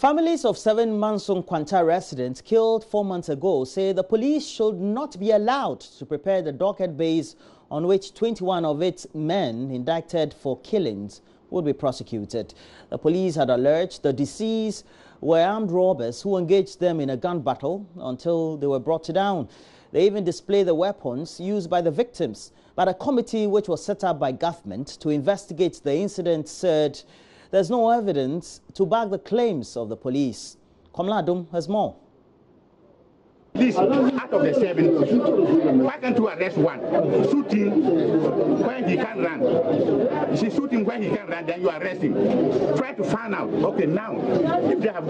Families of 7 Mansung Kwanta residents killed 4 months ago say the police should not be allowed to prepare the docket base on which 21 of its men indicted for killings would be prosecuted. The police had alleged the deceased were armed robbers who engaged them in a gun battle until they were brought down. They even displayed the weapons used by the victims. But a committee which was set up by government to investigate the incident said there's no evidence to back the claims of the police. Komladum has more. This out of the 7, why can't you arrest one? Shoot him when he can run. You see, shoot him when he can run, then you arrest him. Try to find out, okay, now, if they are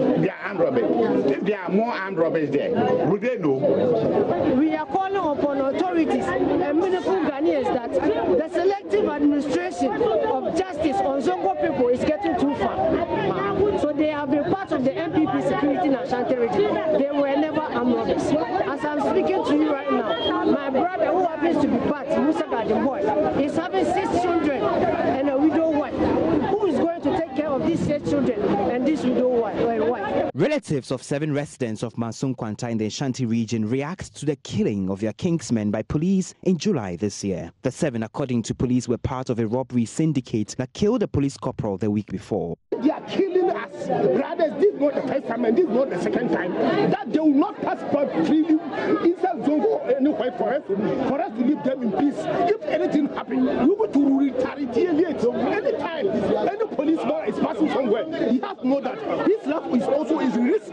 armed robbers, if there are more armed robbers there, will they know? We are calling upon authorities and meaningful Ghanaians that the selective administration of justice on Zongo people is getting too far. So they have been part of the MPP security in Ashanti region. They were never armed robbers. As I'm speaking to you right now, my brother, who happens to be part, Musa Garden Boy, is having 6 children and a widow wife. Who is going to take care of these 6 children and this widow wife? Relatives of 7 residents of Mansung Kwanta in the Ashanti region react to the killing of their kingsmen by police in July this year. The 7, according to police, were part of a robbery syndicate that killed a police corporal the week before. They are killing us. Brothers, this is not the first time and this is not the second time. That they will not pass freely inside Zongo anywhere for us to leave them in peace. If anything happens, we go to retaliate. Anytime any policeman is passing somewhere, he has to know that his life is also his risk.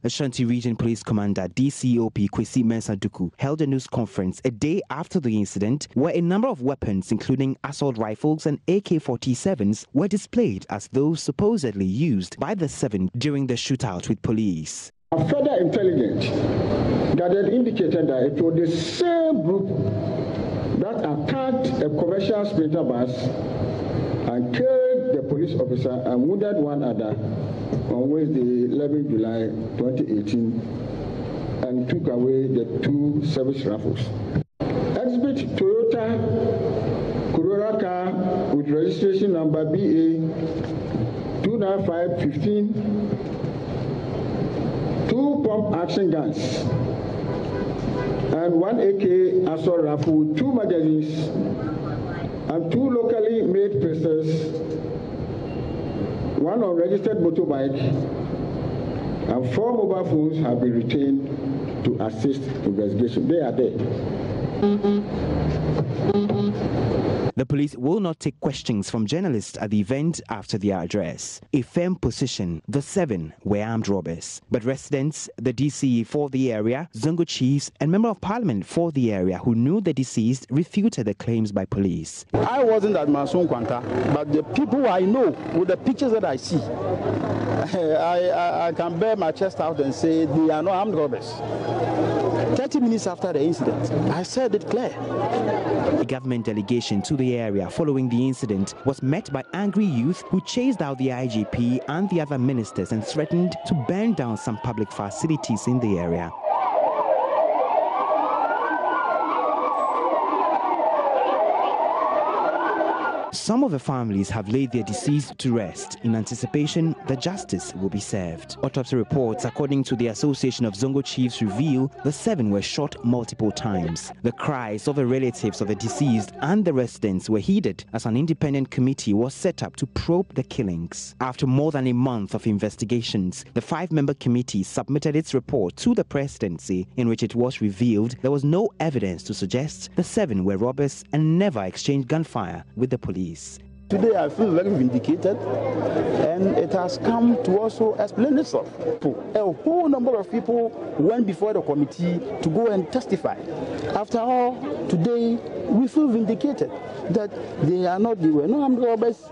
Ashanti Region Police Commander DCOP Kwesi Mensah-Duku held a news conference a day after the incident where a number of weapons, including assault rifles and AK-47s, were displayed as those supposedly used by the 7 during the shootout with police. Further intelligence that had indicated that it was the same group that attacked a commercial sprinter bus and killed the police officer and wounded one other on Wednesday, 11 July 2018, and took away the 2 service rifles. Exhibit Toyota Corolla car with registration number BA 29515, 2 pump action guns, and 1 AK assault rifle with 2 magazines, and 2 locally made pistols, 1 unregistered motorbike, and 4 mobile phones have been retained to assist investigation. They are there. The police will not take questions from journalists at the event after their address. A firm position, the 7 were armed robbers. But residents, the DCE for the area, Zongo chiefs and member of parliament for the area who knew the deceased refuted the claims by police. I wasn't at Mansung Kwanta, but the people I know, with the pictures that I see, I can bear my chest out and say they are not armed robbers. 30 minutes after the incident, I said it clear. A government delegation to the area following the incident was met by angry youth who chased out the IGP and the other ministers and threatened to burn down some public facilities in the area. Some of the families have laid their deceased to rest in anticipation that justice will be served. Autopsy reports, according to the Association of Zongo Chiefs, reveal the 7 were shot multiple times. The cries of the relatives of the deceased and the residents were heeded as an independent committee was set up to probe the killings. After more than a month of investigations, the 5-member committee submitted its report to the presidency, in which it was revealed there was no evidence to suggest the 7 were robbers and never exchanged gunfire with the police. Today I feel very vindicated, and it has come to also explain itself. A whole number of people went before the committee to go and testify. After all, today we feel vindicated that they were not armed robbers,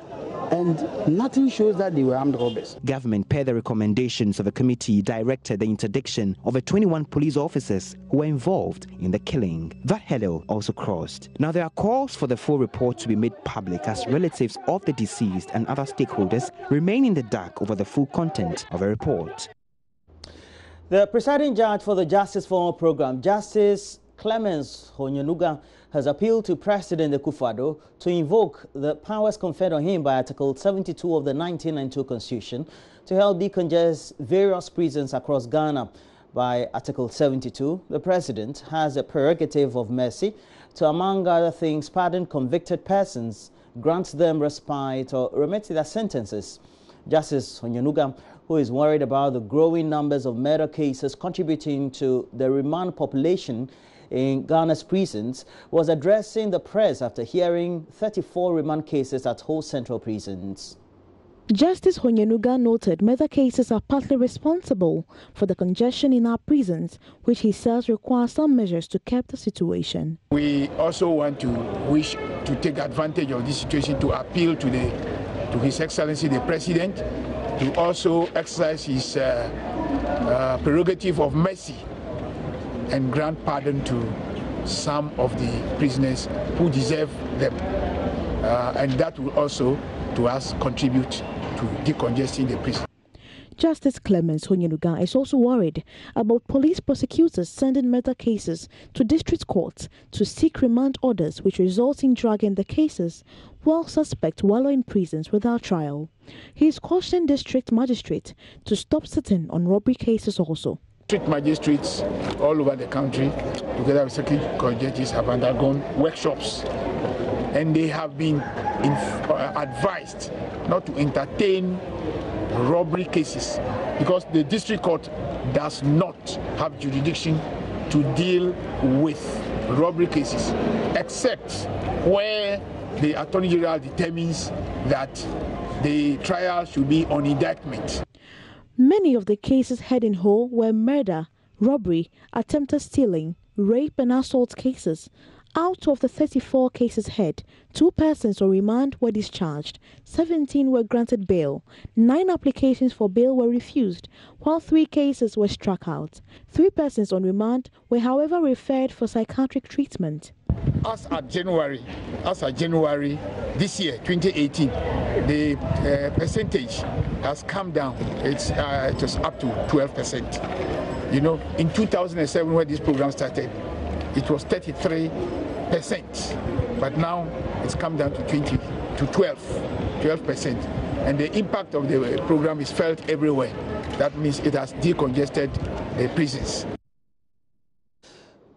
and nothing shows that they were armed robbers. Government, per the recommendations of the committee, directed the interdiction of the 21 police officers who were involved in the killing. That hurdle also crossed. Now there are calls for the full report to be made public as relatives of the deceased and other stakeholders remain in the dark over the full content of a report. The presiding judge for the Justice for All program, Justice Clemens Honyenuga has appealed to President Akufo-Addo to invoke the powers conferred on him by Article 72 of the 1992 Constitution to help decongest various prisons across Ghana. By Article 72, the President has a prerogative of mercy to, among other things, pardon convicted persons, grant them respite or remit their sentences. Justice Honyenuga, who is worried about the growing numbers of murder cases contributing to the remand population in Ghana's prisons, was addressing the press after hearing 34 remand cases at whole central prisons. Justice Honyenuga noted murder cases are partly responsible for the congestion in our prisons, which he says requires some measures to curb the situation. We also wish to take advantage of this situation to appeal to His Excellency the President to also exercise his prerogative of mercy and grant pardon to some of the prisoners who deserve them. And that will also, to us, contribute to decongesting the prison. Justice Clemens Honyenuga is also worried about police prosecutors sending murder cases to district courts to seek remand orders, which results in dragging the cases while suspects wallow in prisons without trial. He is cautioning district magistrates to stop sitting on robbery cases also. District magistrates all over the country, together with security judges, have undergone workshops, and they have been advised not to entertain robbery cases because the district court does not have jurisdiction to deal with robbery cases except where the Attorney General determines that the trial should be on indictment. Many of the cases heard in whole were murder, robbery, attempted stealing, rape and assault cases. Out of the 34 cases heard, 2 persons on remand were discharged, 17 were granted bail, 9 applications for bail were refused, while 3 cases were struck out. 3 persons on remand were however referred for psychiatric treatment. As of January this year, 2018, the percentage has come down. It was up to 12%. You know, in 2007 when this program started, it was 33%, but now it's come down to 12%. And the impact of the program is felt everywhere. That means it has decongested the prisons.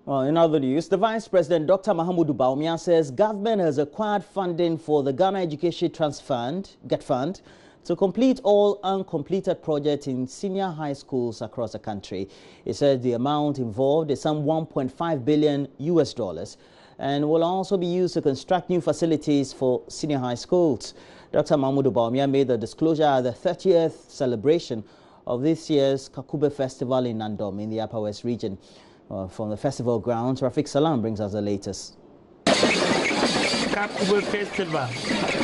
Well, in other news, the Vice President, Dr. Mahamudu Bawumia, says government has acquired funding for the Ghana Education Trust Fund, GET Fund, to complete all uncompleted projects in senior high schools across the country. He said the amount involved is some $1.5 billion and will also be used to construct new facilities for senior high schools. Dr. Mahamudu Bawumia made the disclosure at the 30th celebration of this year's Kokubo Festival in Nandom in the Upper West region. From the festival grounds, Rafiq Salam brings us the latest. Kokubo Festival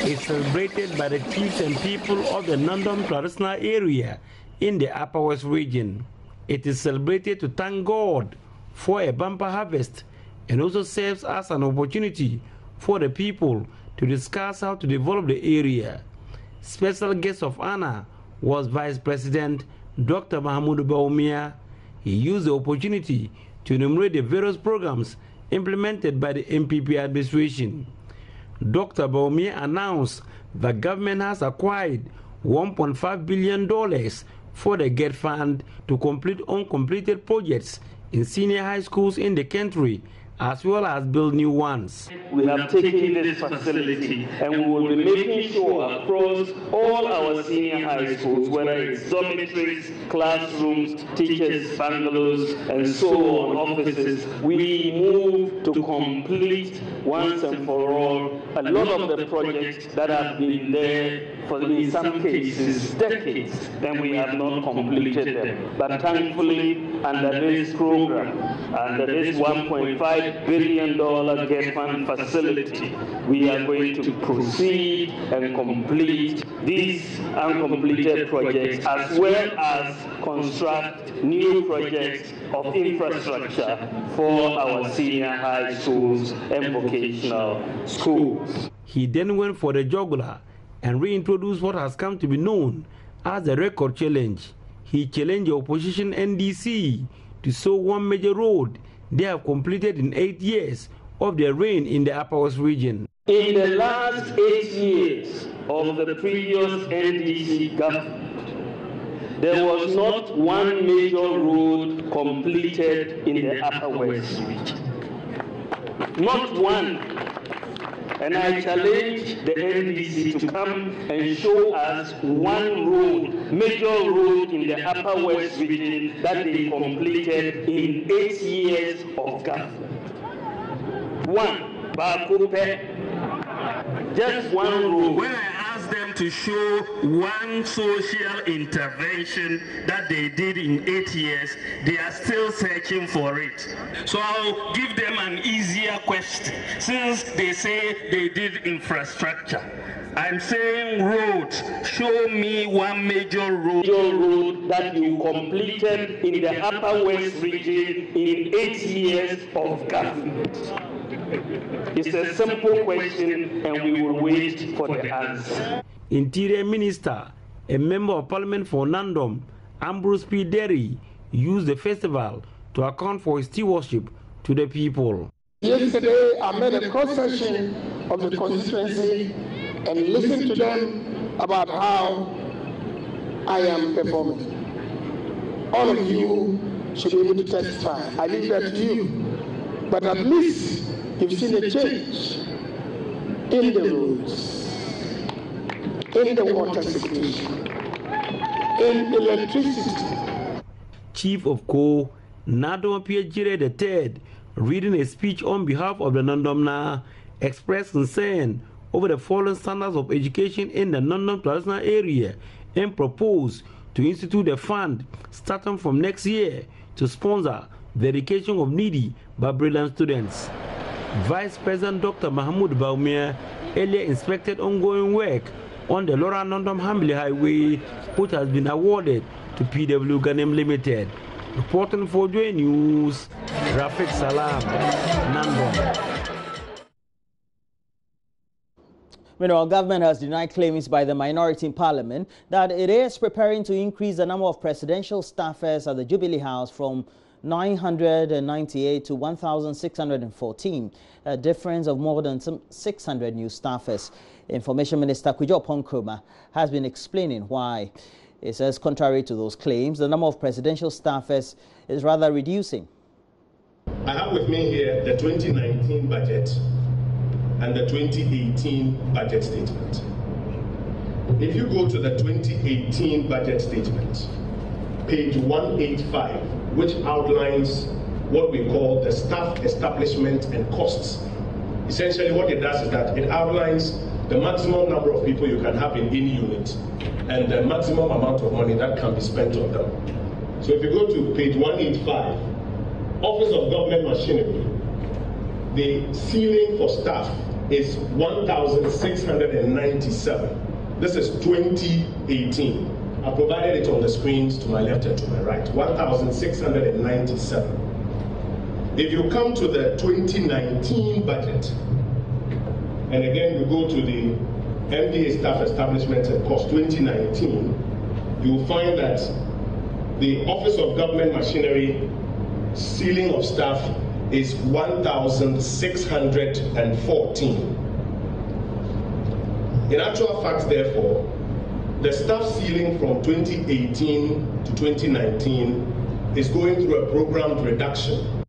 is celebrated by the chiefs and people of the Nandom traditional area in the Upper West region. It is celebrated to thank God for a bumper harvest and also serves as an opportunity for the people to discuss how to develop the area. Special guest of honor was Vice President Dr. Mahamudu Bawumia. He used the opportunity to enumerate the various programs implemented by the MPP administration. Dr. Bawumia announced the government has acquired $1.5 billion for the GET Fund to complete uncompleted projects in senior high schools in the country, as well as build new ones. We have taken this facility and we will be making sure across all our senior high schools, whether it's dormitories, classrooms, teachers' bungalows, and so on, offices, we move to complete once and for all a lot of the projects that have been there for, in some cases, decades, and we have not completed them. But thankfully, under this program, under this $1.5 billion GET Fund facility, we are going to proceed and complete these uncompleted projects, as well as construct new projects of infrastructure for our senior high schools and vocational schools. He then went for the jugular and reintroduced what has come to be known as the record challenge. He challenged the opposition NDC to sow one major road they have completed in 8 years of their reign in the Upper West region. In the last 8 years of the previous NDC government, there was not one major road completed in the Upper West region. Not one. And I challenge the NDC to come and show us one road, major road in the Upper West region that they completed in 8 years of government. One, Bakupe, just one road. When I asked them to show one social intervention that they did in 8 years, they are still searching for it. So I'll give them an easier question, since they say they did infrastructure. I'm saying roads. Show me one major road that you completed in the Upper West region in 8 years of government. It's a simple question, and we will wait for the answer. Interior Minister, a member of Parliament for Nandom, Ambrose P. Derry, used the festival to account for his stewardship to the people. Yesterday, I made a cross-section of the constituency and listened to them about how I am performing. All of you should be able to testify. I leave that to you. But at least you've seen a change in the roads, in the water situation, in electricity. Chief of Co, Nadom Piejire III, reading a speech on behalf of the Nandomna, expressed concern over the fallen standards of education in the Nandom traditional area and proposed to institute a fund starting from next year to sponsor the education of needy but brilliant students. Vice President Dr. Mahmoud Baumia earlier inspected ongoing work on the Lora Nandom Hamley Highway, which has been awarded to PW Ghanem Limited. Reporting for JoyNews, Rafik Salam, Nandom. Meanwhile, government has denied claims by the minority in parliament that it is preparing to increase the number of presidential staffers at the Jubilee House from 998 to 1,614, a difference of more than 600 new staffers. Information Minister Kokubo Festival has been explaining why. It says, contrary to those claims, the number of presidential staffers is rather reducing. I have with me here the 2019 budget and the 2018 budget statement. If you go to the 2018 budget statement, page 185, which outlines what we call the staff establishment and costs. Essentially what it does is that it outlines the maximum number of people you can have in any unit and the maximum amount of money that can be spent on them. So if you go to page 185, Office of Government Machinery, the ceiling for staff is 1,697. This is 2018. I provided it on the screens to my left and to my right, 1,697. If you come to the 2019 budget, and again we go to the MDA staff establishment and cost 2019, you will find that the Office of Government Machinery ceiling of staff is 1,614. In actual fact, therefore, the staff ceiling from 2018 to 2019 is going through a programmed reduction.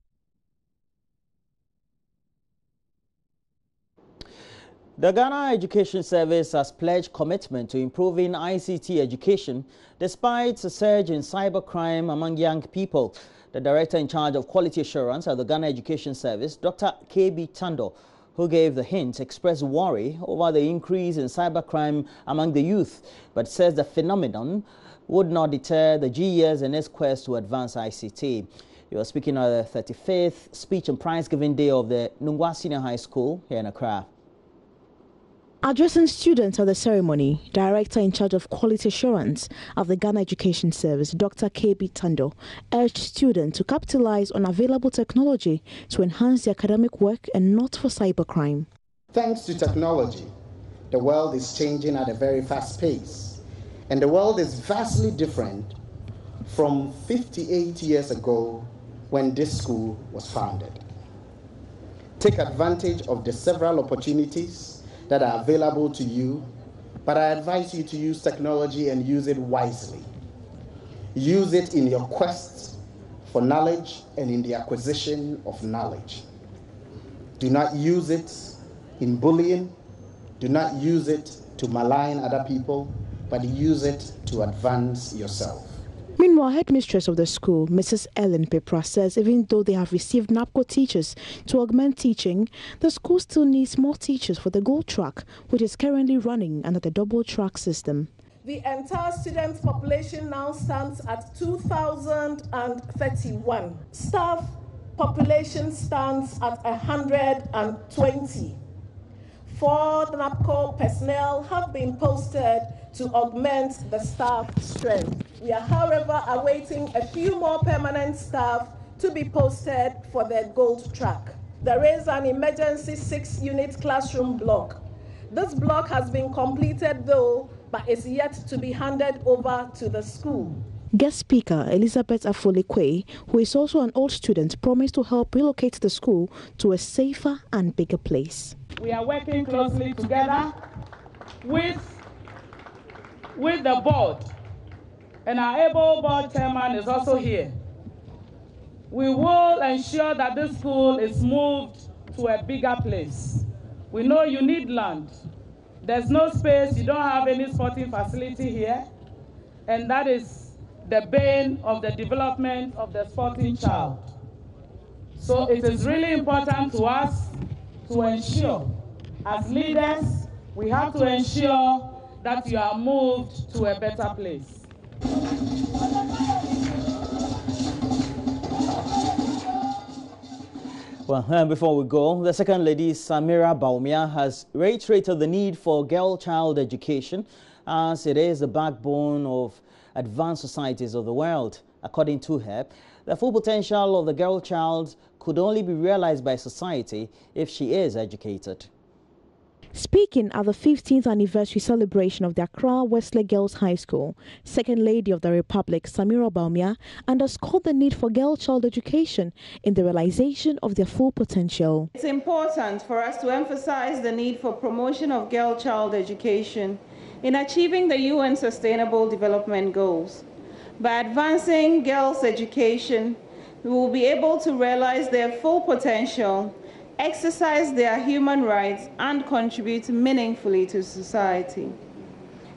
The Ghana Education Service has pledged commitment to improving ICT education despite a surge in cybercrime among young people. The director in charge of quality assurance at the Ghana Education Service, Dr. KB Tando, who gave the hint, expressed worry over the increase in cybercrime among the youth, but says the phenomenon would not deter the GES in its quest to advance ICT. He was speaking at the 35th Speech and Prize Giving Day of the Nungwa Senior High School here in Accra. Addressing students at the ceremony, Director in charge of quality assurance of the Ghana Education Service, Dr. KB Tando, urged students to capitalize on available technology to enhance their academic work and not for cybercrime. Thanks to technology, the world is changing at a very fast pace, and the world is vastly different from 58 years ago when this school was founded. Take advantage of the several opportunities that are available to you, but I advise you to use technology and use it wisely. Use it in your quest for knowledge and in the acquisition of knowledge. Do not use it in bullying. Do not use it to malign other people, but use it to advance yourself. Meanwhile, headmistress of the school, Mrs. Ellen Pepra, says even though they have received NAPCO teachers to augment teaching, the school still needs more teachers for the Gold Track, which is currently running under the double track system. The entire student population now stands at 2,031. Staff population stands at 120. 4 NAPCO personnel have been posted to augment the staff strength. We are, however, awaiting a few more permanent staff to be posted for the Gold Track. There is an emergency 6-unit classroom block. This block has been completed though, but is yet to be handed over to the school. Guest speaker Elizabeth Afolikwe, who is also an old student, promised to help relocate the school to a safer and bigger place. We are working closely together with the board, and our able board chairman is also here. We will ensure that this school is moved to a bigger place. We know you need land. There's no space, you don't have any sporting facility here, and that is the bane of the development of the sporting child. So it is really important to us to ensure, as leaders, we have to ensure that you are moved to a better place. Well, before we go, the Second Lady Samira Bawumia has reiterated the need for girl-child education, as it is the backbone of advanced societies of the world. According to her, the full potential of the girl child could only be realized by society if she is educated. Speaking at the 15th anniversary celebration of the Accra Wesley Girls High School, Second Lady of the Republic, Samira Bawumia, underscored the need for girl child education in the realization of their full potential. It's important for us to emphasize the need for promotion of girl child education in achieving the UN Sustainable Development Goals. By advancing girls' education, we will be able to realize their full potential, exercise their human rights, and contribute meaningfully to society.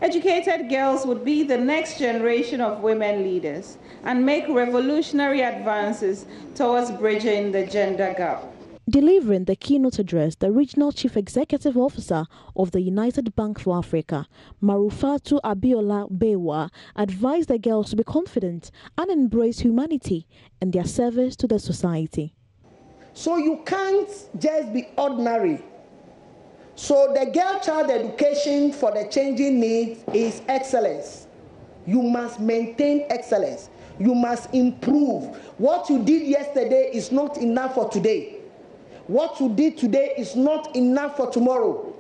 Educated girls would be the next generation of women leaders and make revolutionary advances towards bridging the gender gap. Delivering the keynote address, the Regional Chief Executive Officer of the United Bank for Africa, Marufatu Abiola Bewa, advised the girls to be confident and embrace humanity in their service to the society. So you can't just be ordinary. So the girl child education for the changing needs is excellence. You must maintain excellence. You must improve. What you did yesterday is not enough for today. What you did today is not enough for tomorrow.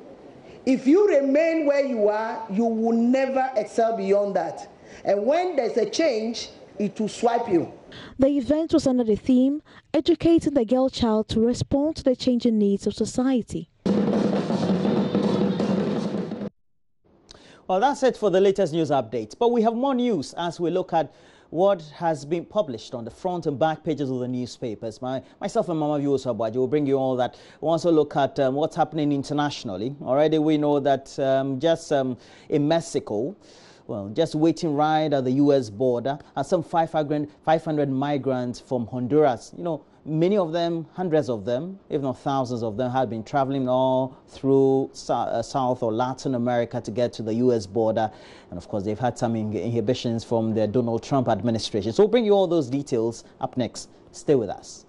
If you remain where you are, you will never excel beyond that. And when there's a change, it will swipe you. The event was under the theme, Educating the Girl Child to Respond to the Changing Needs of Society. Well, that's it for the latest news updates. But we have more news as we look at what has been published on the front and back pages of the newspapers. Myself and Mama View Oswabaji will bring you all that. We'll also look at what's happening internationally. Already we know that just in Mexico, well, just waiting right at the U.S. border are some 500 migrants from Honduras. You know, many of them, hundreds of them, if not thousands of them, have been traveling all through South or Latin America to get to the U.S. border. And of course, they've had some inhibitions from the Donald Trump administration. So we'll bring you all those details up next. Stay with us.